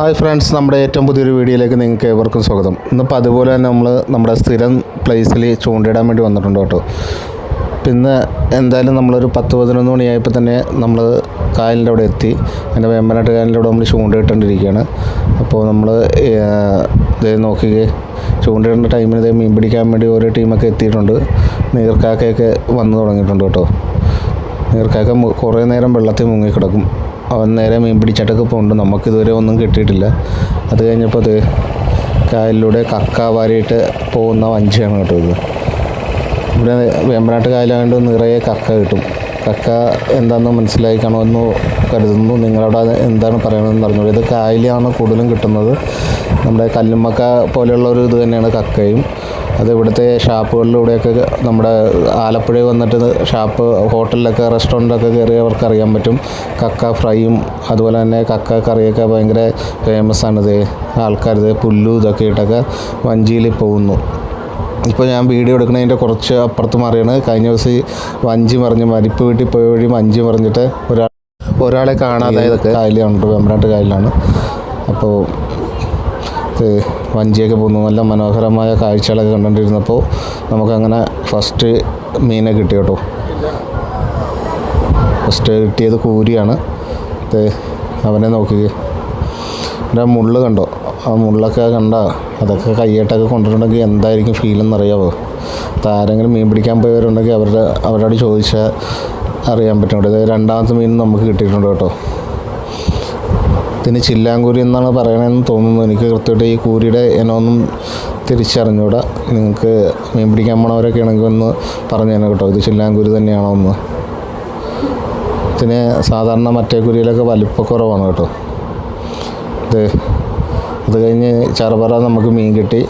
Hi friends, നമ്മുടെ ഏറ്റവും പുതിയൊരു വീഡിയോയിലേക്ക് നിങ്ങൾക്ക് ഏവർക്കും സ്വാഗതം. ഇന്നിപ്പോൾ അതുപോലെ തന്നെ നമ്മൾ നമ്മുടെ സ്ഥിരം പ്ലേസിൽ ചൂണ്ടയിടാൻ വേണ്ടി വന്നിട്ടുണ്ട് കേട്ടോ. പിന്നെ എന്തായാലും നമ്മളൊരു 10-11 മണിയായപ്പോൾ തന്നെ നമ്മൾ കായലിൻ്റെ അവിടെ എത്തി. എൻ്റെ വേമ്പനാട്ട് കായലിൻ്റെ അവിടെ നമ്മൾ ചൂണ്ടയിട്ടുകൊണ്ടിരിക്കുകയാണ്. അപ്പോൾ നമ്മൾ ഇതേ നോക്കിയേ, ചൂണ്ടയിടേണ്ട ടൈമിൽ ഇതേ മീൻ പിടിക്കാൻ വേണ്ടി ഓരോ ടീമൊക്കെ എത്തിയിട്ടുണ്ട്. നീർക്കാക്കയൊക്കെ വന്നു തുടങ്ങിയിട്ടുണ്ട് കേട്ടോ. നീർക്കാക്ക കുറേ നേരം വെള്ളത്തിൽ മുങ്ങിക്കിടക്കും. അവൻ നേരെ മീൻ പിടിച്ചിട്ടൊക്കെ പോകുന്നുണ്ട്. നമുക്കിതുവരെ ഒന്നും കിട്ടിയിട്ടില്ല. അത് കഴിഞ്ഞപ്പോൾ അത് കായലിലൂടെ കക്ക വാരിയിട്ട് പോകുന്ന വഞ്ചിയാണ് കേട്ടോ ഇത്. ഇവിടെ വേമ്പനാട്ട് കായലായതുകൊണ്ട് നിറയെ കക്ക കിട്ടും. കക്ക എന്താണെന്ന് മനസ്സിലായി കാണുമെന്ന് കരുതുന്നു. നിങ്ങളവിടെ എന്താണ് പറയണമെന്ന് അറിഞ്ഞു. ഇത് കായലാണ് കൂടുതലും കിട്ടുന്നത്. നമ്മുടെ കല്ലുമ്മക്ക പോലെയുള്ള ഒരു ഇത് തന്നെയാണ് കക്കയും. അത് ഇവിടുത്തെ ഷാപ്പുകളിലൂടെയൊക്കെ നമ്മുടെ ആലപ്പുഴയിൽ വന്നിട്ട് ഷാപ്പ് ഹോട്ടലിലൊക്കെ റെസ്റ്റോറൻറ്റൊക്കെ കയറിയവർക്ക് അറിയാൻ പറ്റും. കക്ക ഫ്രൈയും അതുപോലെ തന്നെ കക്ക കറിയൊക്കെ ഭയങ്കര ഫേമസ് ആണിത്. ആൾക്കാരിത് പുല്ലു ഇതൊക്കെ ഇട്ടൊക്കെ വഞ്ചിയിൽ പോകുന്നു. ഇപ്പോൾ ഞാൻ വീഡിയോ എടുക്കുന്നതിൻ്റെ കുറച്ച് അപ്പുറത്ത് മറിയാണ്. കഴിഞ്ഞ ദിവസം വഞ്ചി മറിഞ്ഞ് മരിപ്പ് വീട്ടിൽ പോയ വഴി വഞ്ചി മറിഞ്ഞിട്ട് ഒരാളെ കാണാതായതൊക്കെ കായലാണ്, വേമ്പനാട്ട് കായലാണ്. അപ്പോൾ വഞ്ചിയൊക്കെ പോകുന്നു. നല്ല മനോഹരമായ കാഴ്ചകളൊക്കെ കണ്ടുകൊണ്ടിരുന്നപ്പോൾ നമുക്കങ്ങനെ ഫസ്റ്റ് മീനെ കിട്ടി കേട്ടോ. ഫസ്റ്റ് കിട്ടിയത് കൂരിയാണ്. അവനെ നോക്കി എൻ്റെ മുള്ള് കണ്ടോ? ആ മുള്ളൊക്കെ കണ്ട അതൊക്കെ കയ്യേട്ടൊക്കെ കൊണ്ടിട്ടുണ്ടെങ്കിൽ എന്തായിരിക്കും ഫീലെന്നറിയാമോ? ആരെങ്കിലും മീൻ പിടിക്കാൻ പോയവരുണ്ടെങ്കിൽ അവരോട് ചോദിച്ചാൽ അറിയാൻ പറ്റും. ഇവിടെ രണ്ടാമത്തെ മീൻ നമുക്ക് കിട്ടിയിട്ടുണ്ട് കേട്ടോ. ഇതിന് ചില്ലാങ്കൂരി എന്നാണ് പറയണതെന്ന് തോന്നുന്നു. എനിക്ക് കൃത്യമായിട്ട് ഈ കൂരിയുടെ ഇനമൊന്നും തിരിച്ചറിഞ്ഞൂടാ. നിങ്ങൾക്ക് മീൻ പിടിക്കാൻ പോണവരൊക്കെ ആണെങ്കിൽ ഒന്ന് പറഞ്ഞു തന്നെ കേട്ടോ, ഇത് ചില്ലാങ്കൂരി തന്നെയാണോ എന്ന്. ഇതിന് സാധാരണ മറ്റേ കുരിയിലൊക്കെ വലിപ്പക്കുറവാണ് കേട്ടോ. അത് കഴിഞ്ഞ് ചറപറ നമുക്ക് മീൻ കിട്ടി.